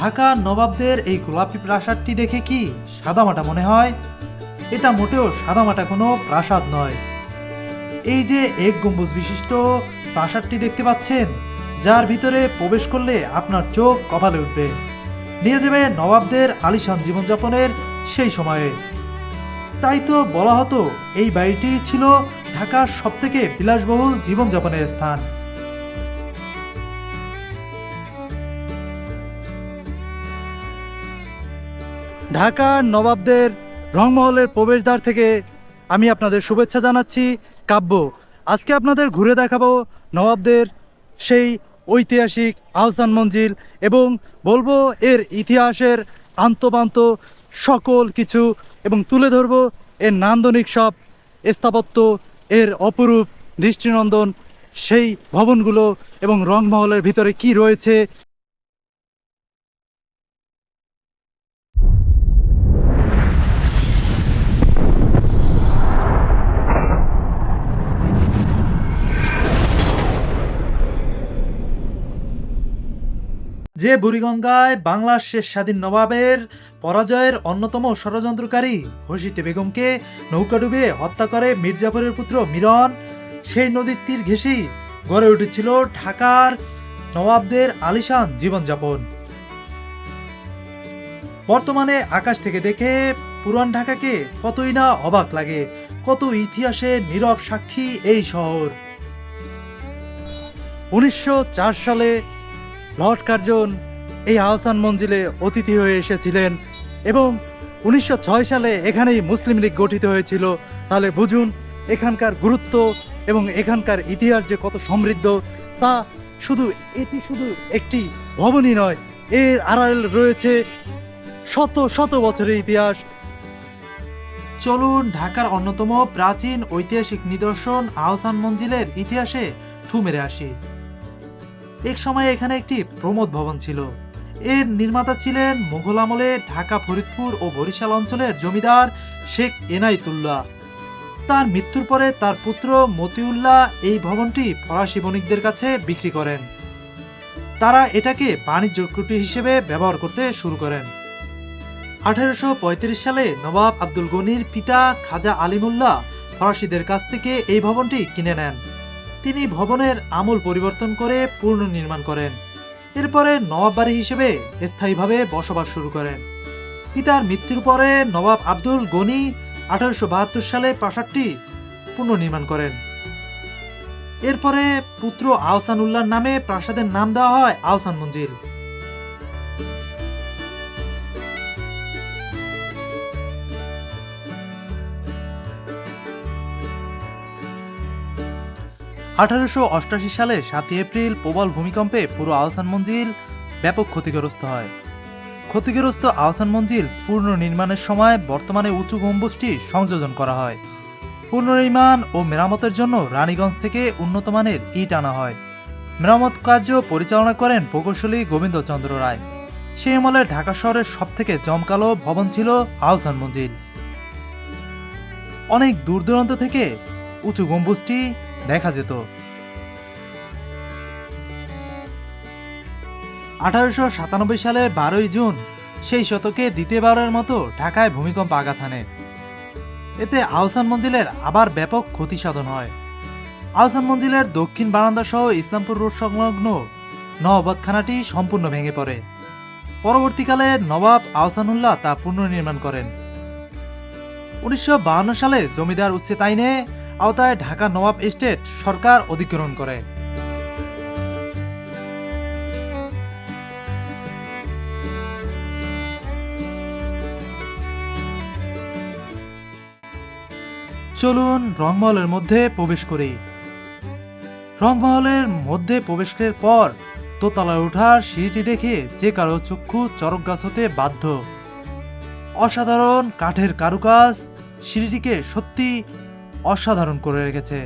ঢাকার নবাবদের এই গোলাপি প্রাসাদটি দেখে কি সাদামাটা মনে হয়? এটা মোটেও সাদামাটা কোনো প্রাসাদ নয়। এই যে এক গম্বুজ বিশিষ্ট প্রাসাদটি দেখতে পাচ্ছেন, যার ভিতরে প্রবেশ করলে আপনার চোখ কপালে উঠবে, নিয়ে যাবে নবাবদের আলিশান জীবনযাপনের সেই সময়ে। তাই তো বলা হতো এই বাড়িটি ছিল ঢাকার সবথেকে বিলাসবহুল জীবনযাপনের স্থান। ঢাকার নবাবদের রংমহলের প্রবেশদ্বার থেকে আমি আপনাদের শুভেচ্ছা জানাচ্ছি। কাব্য, আজকে আপনাদের ঘুরে দেখাবো নবাবদের সেই ঐতিহাসিক আহসান মঞ্জিল এবং বলবো এর ইতিহাসের আন্তপান্ত সকল কিছু, এবং তুলে ধরবো এর নান্দনিক সব স্থাপত্য, এর অপরূপ দৃষ্টিনন্দন সেই ভবনগুলো এবং রংমহলের ভিতরে কি রয়েছে। যে বুড়িগঙ্গায় বাংলার শেষ স্বাধীন নবাবের পরাজয়ের অন্যতম ষড়যন্ত্রকারী হসিটে বেগমকে নৌকা ডুবিয়ে হত্যা করে মির্জাফরের পুত্র মিরন, সেই নদীর তীর ঘেঁষেই গড়ে উঠেছিল ঢাকার নবাবদের আলিশান জীবনযাপন। বর্তমানে আকাশ থেকে দেখে পুরান ঢাকাকে কতই না অবাক লাগে, কত ইতিহাসের নীরব সাক্ষী এই শহর। 1904 সালে লর্ড কার্জন এই আহসান মঞ্জিলে অতিথি হয়ে এসেছিলেন এবং 1906 সালে এখানেই মুসলিম লীগ গঠিত হয়েছিল। তাহলে বুঝুন এখানকার গুরুত্ব এবং এখানকার ইতিহাস যে কত সমৃদ্ধ। তা এটি শুধু একটি ভবনই নয়, এর আড়ালে রয়েছে শত শত বছরের ইতিহাস। চলুন ঢাকার অন্যতম প্রাচীন ঐতিহাসিক নিদর্শন আহসান মঞ্জিলের ইতিহাসে ঠু মেরে আসি। এক সময় এখানে একটি প্রমোদ ভবন ছিল। এর নির্মাতা ছিলেন মুঘল আমলে ঢাকা, ফরিদপুর ও বরিশাল অঞ্চলের জমিদার শেখ এনায়েতুল্লাহ। তার মৃত্যুর পরে তার পুত্র মতিউল্লাহ এই ভবনটি ফরাসি বণিকদের কাছে বিক্রি করেন। তারা এটাকে বাণিজ্য কুঠি হিসেবে ব্যবহার করতে শুরু করেন। 1835 সালে নবাব আব্দুল গনির পিতা খাজা আলিমুল্লাহ ফরাসিদের কাছ থেকে এই ভবনটি কিনে নেন। তিনি ভবনের আমূল পরিবর্তন করে পুনর্নির্মাণ করেন। এরপরে নবাব বাড়ি হিসেবে স্থায়ীভাবে বসবাস শুরু করেন। পিতার মৃত্যুর পরে নবাব আব্দুল গনি 1872 সালে প্রাসাদটি পুনর্নির্মাণ করেন। এরপরে পুত্র আহসান উল্লাহর নামে প্রাসাদের নাম দেওয়া হয় আহসান মঞ্জিল। আঠারোশো সালে 7 এপ্রিল প্রবল ভূমিকম্পে পুরো আহসান মঞ্জিল ব্যাপক ক্ষতিগ্রস্ত হয়। ক্ষতিগ্রস্ত আহসান মঞ্জিল পুনর্নির্মাণের সময় বর্তমানে উঁচু গম্বুজটি সংযোজন করা হয়। পুনর্নির্মাণ ও মেরামতের জন্য রানীগঞ্জ থেকে উন্নত মানের ইট আনা হয়। মেরামত কার্য পরিচালনা করেন প্রকৌশলী গোবিন্দচন্দ্র রায়। সেই আমলে ঢাকা শহরের সবথেকে জমকালো ভবন ছিল আহসান মঞ্জিল। অনেক দূর দূরান্ত থেকে উঁচু গম্বুজটি দেখা যেত। 1897 সালের 12 জুন সেই শতকে দ্বিতীয়বারের মতো ঢাকায় ভূমিকম্প আঘাত হানে। এতে আহসান মঞ্জিলের আবার ব্যাপক ক্ষতি সাধন হয়। আহসান মঞ্জিলের দক্ষিণ বারান্দা সহ ইসলামপুর রোড সংলগ্ন নওয়াবখানাটি সম্পূর্ণ ভেঙে পড়ে। পরবর্তীকালে নবাব আহসানুল্লাহ তা পুনর্নির্মাণ করেন। 1952 সালে জমিদার উচ্ছেদ আইনে আওতায় ঢাকা নবাব এস্টেট সরকার অধিগ্রহণ করে। চলুন রংমহলের মধ্যে প্রবেশ করি। রংমহলের মধ্যে প্রবেশের পর দোতলায় ওঠার সিঁড়িটি দেখে যে কারো চক্ষু চরক গাছ হতে বাধ্য। অসাধারণ কাঠের কারুকাজ সিঁড়িটিকে সত্যি অসাধারণ করে রেখেছে।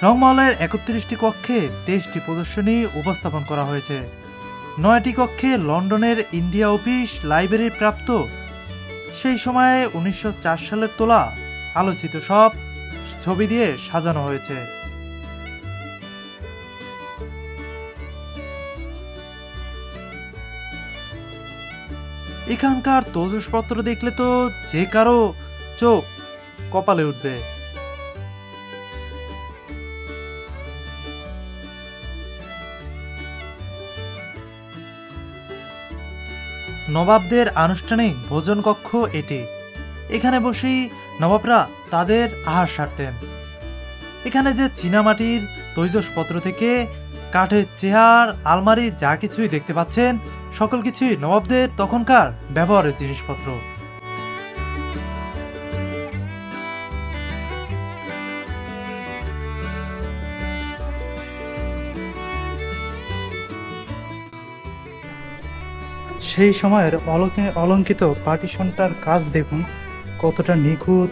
রংমহলের 31টি কক্ষে 23টি প্রদর্শনী উপস্থাপন করা হয়েছে। 9টি কক্ষে লন্ডনের ইন্ডিয়া অফিস লাইব্রেরির প্রাপ্ত সেই সময়ে 1904 সালের তোলা আলোচিত সব ছবি দিয়ে সাজানো হয়েছে। এখানকার তৈজসপত্র দেখলে তো যে কারো চোখ কপালে উঠবে। নবাবদের আনুষ্ঠানিক ভোজন কক্ষ এটি। এখানে বসেই নবাবরা তাদের আহার সারতেন। এখানে যে চীনামাটির তৈজসপত্র থেকে কাঠের চেয়ার, আলমারি যা কিছুই দেখতে পাচ্ছেন, সকল কিছুই নবাবদের তখনকার ব্যবহারের জিনিসপত্র। সেই সময়ের অলঙ্কিত পার্টিশনটার কাজ দেখুন, কতটা নিখুঁত,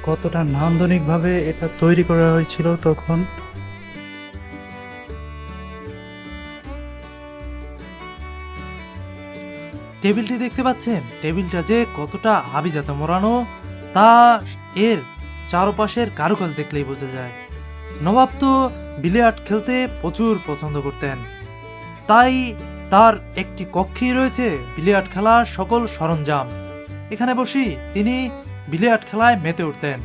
কতটা নান্দনিকভাবে এটা তৈরি করা হয়েছিল তখন। টেবিলটি দেখতে পাচ্ছেন, টেবিলটা যে কতটা আভিজাতে মোড়ানো তা এর চারপাশের কারুকাজ দেখলেই বোঝা যায়। নবাব তো বিলিয়ার্ড খেলতে প্রচুর পছন্দ করতেন, তাই তার একটি কক্ষেই রয়েছে বিলিয়ার্ড খেলার সকল সরঞ্জাম। এখানে বসেই তিনি বিলিয়ার্ড খেলায় মেতে উঠতেন।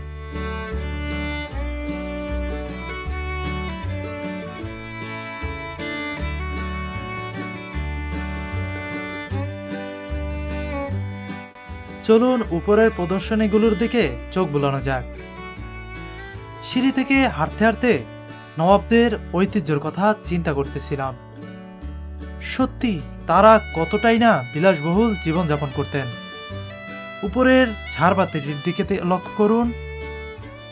চলুন উপরের প্রদর্শনীগুলোর দিকে চোখ বুলানো যাক। সিঁড়ি থেকে হাঁটতে হাঁটতে নবাবদের ঐতিহ্যের কথা চিন্তা করতেছিলাম। সত্যি তারা কতটাই না বিলাসবহুল জীবনযাপন করতেন। উপরের ঝাড়বাতিটির দিকে লক্ষ্য করুন,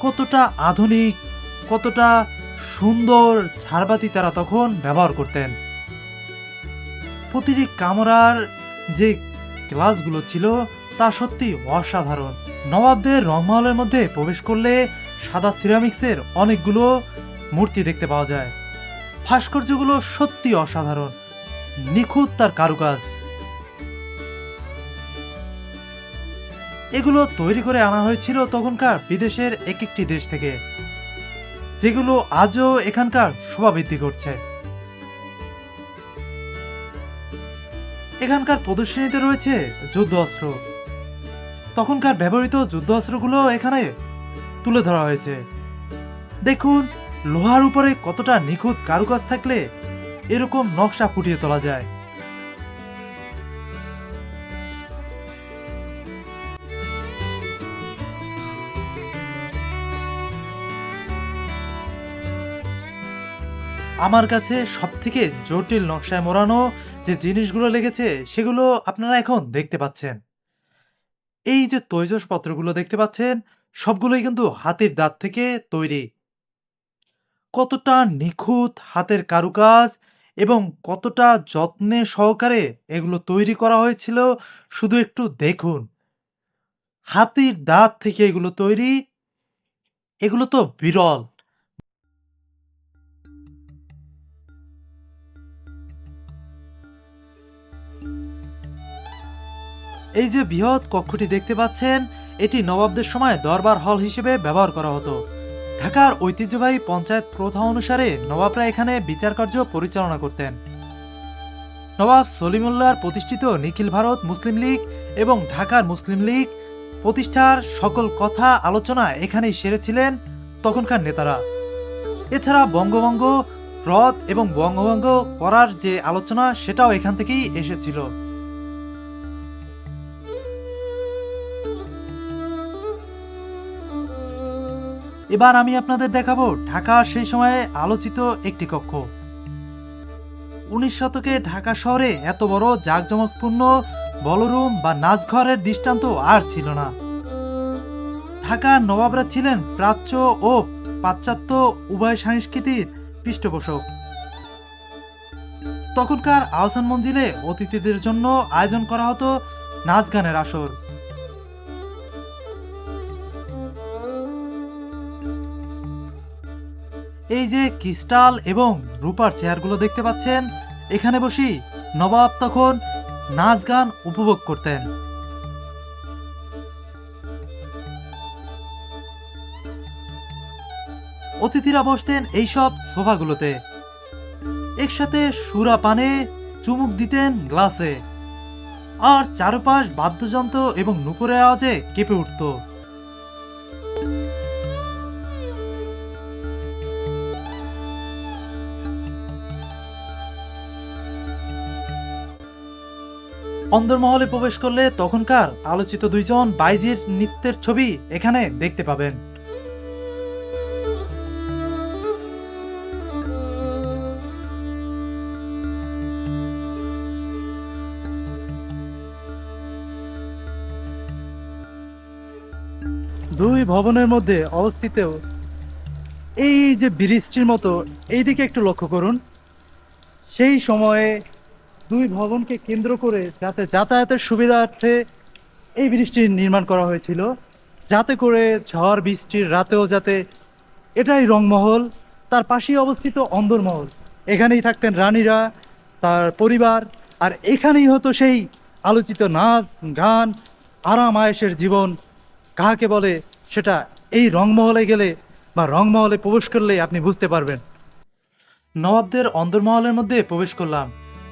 কতটা আধুনিক, কতটা সুন্দর ঝাড়বাতি তারা তখন ব্যবহার করতেন। প্রতিটি কামরার যে গ্লাসগুলো ছিল তা সত্যি অসাধারণ। নবাবদের রংমহলের মধ্যে প্রবেশ করলে সাদা সিরামিক্সের অনেকগুলো মূর্তি দেখতে পাওয়া যায়। ভাস্কর্যগুলো সত্যি অসাধারণ, নিখুঁত তার কারুকাজ। এগুলো তৈরি করে আনা হয়েছিল তখনকার বিদেশের এক একটি দেশ থেকে, যেগুলো আজও এখানকার শোভা বৃদ্ধি করছে। এখানকার প্রদর্শনীতে রয়েছে যুদ্ধ অস্ত্র। তখনকার ব্যবহৃত যুদ্ধ অস্ত্রগুলো এখানে তুলে ধরা হয়েছে। দেখুন লোহার উপরে কতটা নিখুঁত কারুকাজ থাকলে এরকম নকশা ফুটিয়ে তোলা যায়। আমার কাছে সবথেকে জটিল নকশায় মোড়ানো যে জিনিসগুলো লেগেছে সেগুলো আপনারা এখন দেখতে পাচ্ছেন। এই যে তৈজসপত্রগুলো দেখতে পাচ্ছেন, সবগুলোই কিন্তু হাতির দাঁত থেকে তৈরি। কতটা নিখুঁত হাতের কারুকাজ এবং কতটা যত্নে সহকারে এগুলো তৈরি করা হয়েছিল শুধু একটু দেখুন। হাতির দাঁত থেকে এগুলো তৈরি, এগুলো তো বিরল। এই যে বৃহৎ কক্ষটি দেখতে পাচ্ছেন, এটি নবাবদের সময় দরবার হল হিসেবে ব্যবহার করা হতো। ঢাকার ঐতিহ্যবাহী পঞ্চায়েত প্রথা অনুসারে নবাবরা এখানে বিচার কার্য পরিচালনা করতেন। নবাব সলিমুল্লাহর প্রতিষ্ঠিত নিখিল ভারত মুসলিম লীগ এবং ঢাকার মুসলিম লীগ প্রতিষ্ঠার সকল কথা আলোচনা এখানেই সেরেছিলেন তখনকার নেতারা। এছাড়া বঙ্গভঙ্গ রদ এবং বঙ্গভঙ্গ করার যে আলোচনা সেটাও এখান থেকেই এসেছিল। এবার আমি আপনাদের দেখাবো ঢাকার সেই সময়ে আলোচিত একটি কক্ষ। 19 শতকে ঢাকা শহরে এত বড় জাঁকজমকপূর্ণ বলরুম বা নাচঘরের দৃষ্টান্ত আর ছিল না। ঢাকার নবাবরা ছিলেন প্রাচ্য ও পাশ্চাত্য উভয় সংস্কৃতির পৃষ্ঠপোষক। তখনকার আহসান মঞ্জিলে অতিথিদের জন্য আয়োজন করা হতো নাচ গানের আসর। এই যে ক্রিস্টাল এবং রূপার চেয়ারগুলো দেখতে পাচ্ছেন, এখানে বসেই নবাব তখন নাচ গান উপভোগ করতেন। অতিথিরা বসতেন এইসব সোফাগুলোতে, একসাথে সুরা পানে চুমুক দিতেন গ্লাসে। আর চারপাশ বাদ্যযন্ত্র এবং নূপুরের আওয়াজে কেঁপে উঠত। অন্দরমহলে প্রবেশ করলে তখনকার আলোচিত দুইজন বাইজির নৃত্যের ছবি এখানে দেখতে পাবেন। দুই ভবনের মধ্যে অবস্থিত এই যে ব্রিজটির মতো এই দিকে একটু লক্ষ্য করুন। সেই সময়ে দুই ভবনকে কেন্দ্র করে যাতে যাতায়াতের সুবিধার্থে এই ব্রিজটি নির্মাণ করা হয়েছিল, যাতে করে ঝড় বৃষ্টির রাতেও যাতে, এটাই রংমহল। তার পাশেই অবস্থিত অন্দরমহল, এখানেই থাকতেন রানীরা, তার পরিবার, আর এখানেই হতো সেই আলোচিত নাচ গান, আরাম আয়েশের জীবন কাহাকে বলে সেটা এই রংমহলে গেলে বা রংমহলে প্রবেশ করলে আপনি বুঝতে পারবেন। নবাবদের অন্দরমহলের মধ্যে প্রবেশ করলাম।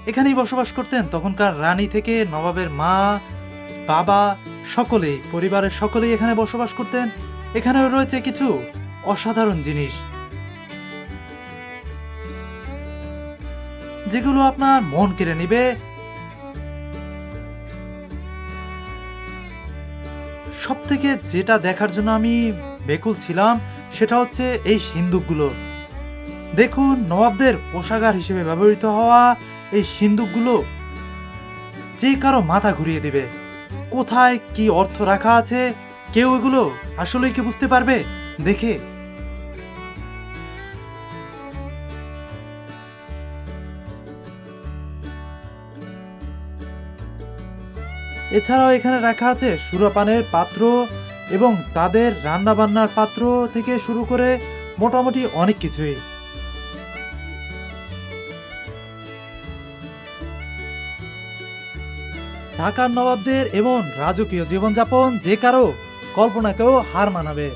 এখানেই বসবাস করতেন তখনকার রানী থেকে নবাবের মা, বাবা, সকলেই, পরিবারের সকলেই এখানে বসবাস করতেন। এখানেও রয়েছে কিছু অসাধারণ জিনিস যেগুলো আপনার মন কেড়ে নিবে। সব থেকে যেটা দেখার জন্য আমি বেকুল ছিলাম সেটা হচ্ছে এই সিন্দুকগুলো। দেখুন, নবাবদের পোশাকার হিসেবে ব্যবহৃত হওয়া এই সিন্দুকগুলো যে কারো মাথা ঘুরিয়ে দিবে। কোথায় কি অর্থ রাখা আছে কেউ এগুলো আসলেই কি বুঝতে পারবে দেখে? এছাড়াও এখানে রাখা আছে সুরাপানের পাত্র এবং তাদের রান্নাবান্নার পাত্র থেকে শুরু করে মোটামুটি অনেক কিছুই। ঢাকার নবাবদের এমন রাজকীয় জীবনযাপন যে কারো কল্পনাকেও হার মানাবে।